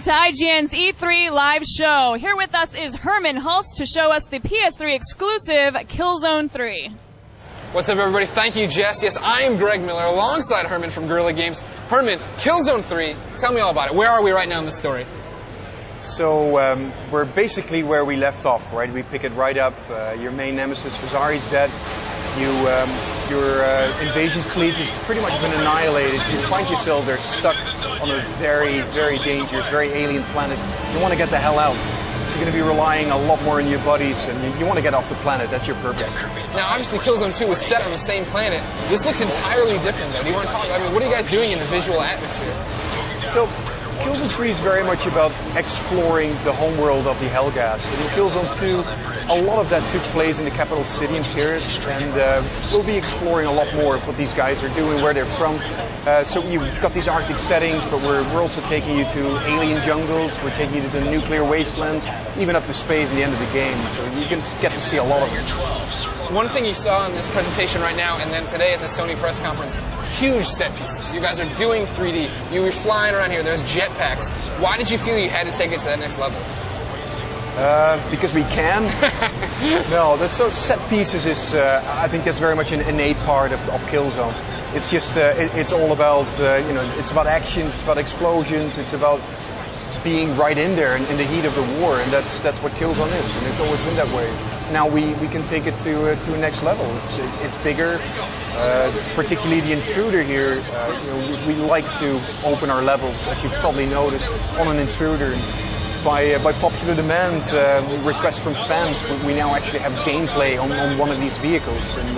back to IGN's E3 live show. Here with us is Herman Hulst to show us the PS3 exclusive Killzone 3. What's up, everybody? Thank you, Jess. Yes, I am Greg Miller alongside Herman from Guerrilla Games. Herman, Killzone 3, tell me all about it. Where are we right now in the story? So we're basically where we left off, right? We pick it right up. Your main nemesis, Fazari's dead. Your invasion fleet has pretty much been annihilated. You find yourself there stuck on a very, very dangerous, very alien planet. You want to get the hell out. So you're going to be relying a lot more on your buddies, and you want to get off the planet. That's your purpose. Now, obviously, Killzone 2 was set on the same planet. This looks entirely different, though. Do you want to talk? I mean, what are you guys doing in the visual atmosphere? So, Killzone 3 is very much about exploring the homeworld of the Helghast. And in Killzone 2, a lot of that took place in the capital city in Paris, and we'll be exploring a lot more of what these guys are doing, where they're from. So you've got these Arctic settings, but we're also taking you to alien jungles, we're taking you to the nuclear wastelands, even up to space at the end of the game. So you can get to see a lot of it. One thing you saw in this presentation right now, and then today at the Sony press conference, huge set pieces. You guys are doing 3D. You were flying around here. There's jetpacks. Why did you feel you had to take it to that next level? Because we can. No, that's so set pieces is. I think that's very much an innate part of Killzone. It's just it's all about it's about action, it's about explosions, it's about being right in there in the heat of the war, and that's what Killzone is, and it's always been that way. Now we can take it to a next level. It's bigger, particularly the intruder here. We like to open our levels, as you've probably noticed, on an intruder. By popular demand, requests from fans, we now actually have gameplay on one of these vehicles, and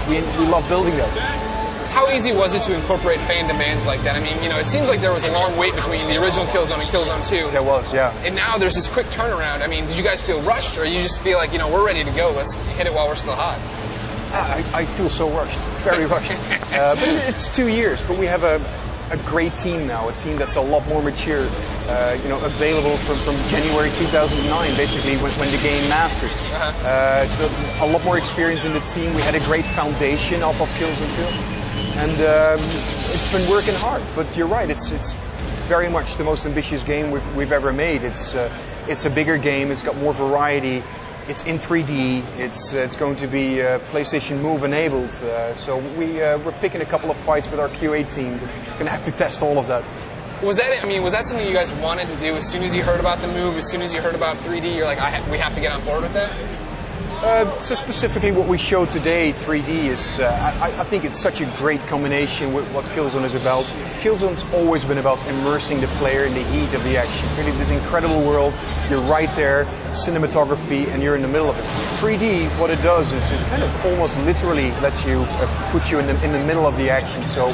we love building that. How easy was it to incorporate fan demands like that? I mean, it seems like there was a long wait between the original Killzone and Killzone 2. There was, yeah. And now there's this quick turnaround. I mean, did you guys feel rushed, or you just feel like, we're ready to go, let's hit it while we're still hot? I feel so rushed, very rushed. But it's 2 years, but we have a great team now, a team that's a lot more mature, available from January 2009, basically, when the game mastered. So a lot more experience in the team. We had a great foundation off of Killzone 2. And it's been working hard, but you're right. It's very much the most ambitious game we've ever made. It's a bigger game. It's got more variety. It's in 3D. It's going to be PlayStation Move enabled. So we're picking a couple of fights with our QA team. We're going to have to test all of that. Was that something you guys wanted to do as soon as you heard about the Move? As soon as you heard about 3D, you're like, we have to get on board with that? So specifically what we showed today, 3D, is I think it's such a great combination with what Killzone is about. Killzone's always been about immersing the player in the heat of the action. Really, this incredible world, you're right there, cinematography, and you're in the middle of it. 3D, what it does is it kind of almost literally lets you put you in the middle of the action. So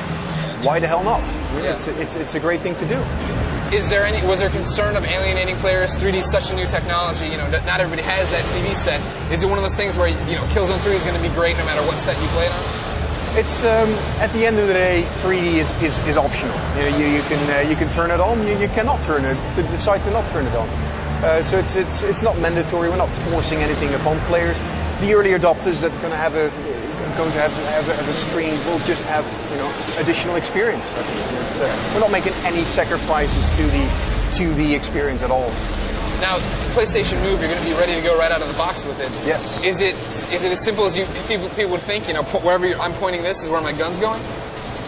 why the hell not? Yeah. It's a great thing to do. Was there concern of alienating players? 3D is such a new technology. Not everybody has that TV set. Is it one of those things where Killzone 3 is going to be great no matter what set you play it on? It's at the end of the day, 3D is optional. You can turn it on. You cannot decide to not turn it on. So it's not mandatory. We're not forcing anything upon players. The early adopters that are going to have a screen will just have additional experience. We're not making any sacrifices to the experience at all. Now, PlayStation Move, you're going to be ready to go right out of the box with it. Yes. Is it as simple as people would think? Wherever I'm pointing this is where my gun's going.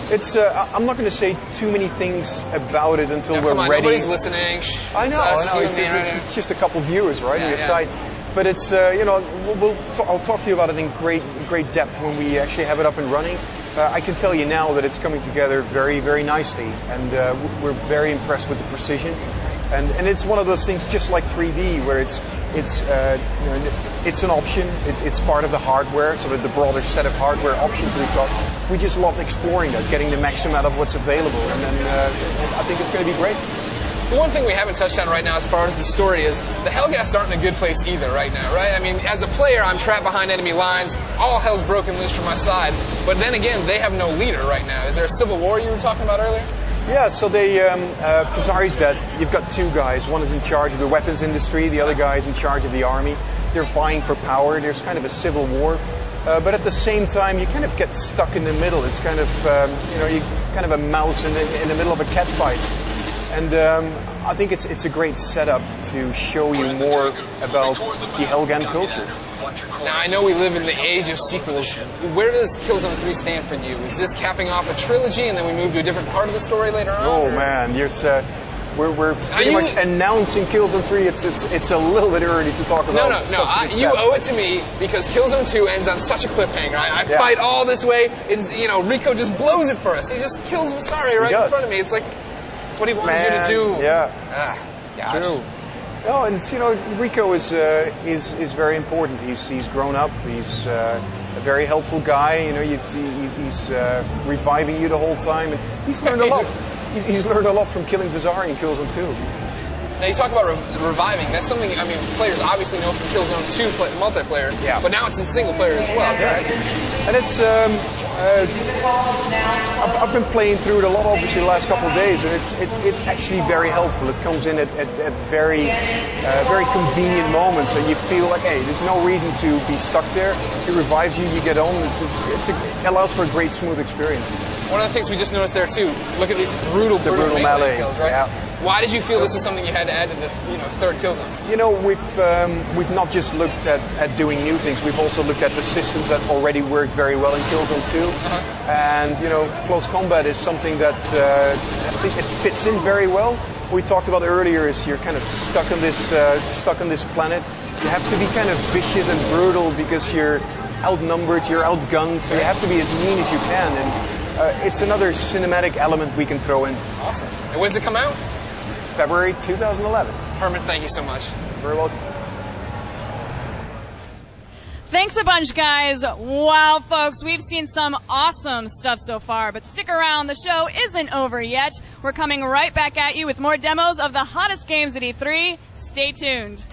It's. I'm not going to say too many things about it until we're ready. Nobody's listening. I know. It's just a couple viewers, right, on your site. But it's, I'll talk to you about it in great depth when we actually have it up and running. I can tell you now that it's coming together very, very nicely, and we're very impressed with the precision. And it's one of those things, just like 3D, where it's an option. It's part of the hardware, sort of the broader set of hardware options we've got. We just love exploring that, getting the maximum out of what's available, and then I think it's going to be great. The one thing we haven't touched on right now as far as the story is the Helghasts aren't in a good place either right now, right? I mean, as a player, I'm trapped behind enemy lines. All hell's broken loose from my side. But then again, they have no leader right now. Is there a civil war you were talking about earlier? Yeah, so Fazari's dead. You've got two guys. One is in charge of the weapons industry. The other guy is in charge of the army. They're vying for power. There's kind of a civil war. But at the same time, you kind of get stuck in the middle. It's kind of, you're kind of a mouse in the middle of a cat fight. And I think it's a great setup to show you more about the Helgen culture. Now, I know we live in the age of sequels. Where does Killzone 3 stand for you? Is this capping off a trilogy and then we move to a different part of the story later on? Oh, man, we're pretty much announcing Killzone 3. It's a little bit early to talk about. No. You owe it to me because Killzone 2 ends on such a cliffhanger. I fight all this way, and Rico just blows it for us. He just kills Masari right in front of me. It's like it's what he wanted you to do. Yeah. Gosh. True. No, and it's, Rico is very important. He's grown up. He's a very helpful guy. He's reviving you the whole time, and he's learned a lot. He's learned a lot from killing Vasari in Killzone 2. Now you talk about reviving. That's something players obviously know from Killzone 2 multiplayer. Yeah. But now it's in single player as well, right? And it's I've been playing through it a lot, obviously, the last couple of days, and it's actually very helpful. It comes in at very convenient moments, and you feel like, hey, there's no reason to be stuck there. It revives you. You get on. It allows for a great, smooth experience. One of the things we just noticed there too. Look at these brutal melee kills, right? Yeah. Why did you feel this is something you had to add to the third Killzone? We've not just looked at doing new things. We've also looked at the systems that already work very well in Killzone 2. And close combat is something that I think it fits in very well. We talked about earlier is you're kind of stuck on this planet. You have to be kind of vicious and brutal because you're outnumbered, you're outgunned, so you have to be as mean as you can. And it's another cinematic element we can throw in. Awesome. And when's it come out? February 2011. Herman, thank you so much. Very welcome. Thanks a bunch, guys. Wow, folks, we've seen some awesome stuff so far, but stick around. The show isn't over yet. We're coming right back at you with more demos of the hottest games at E3. Stay tuned.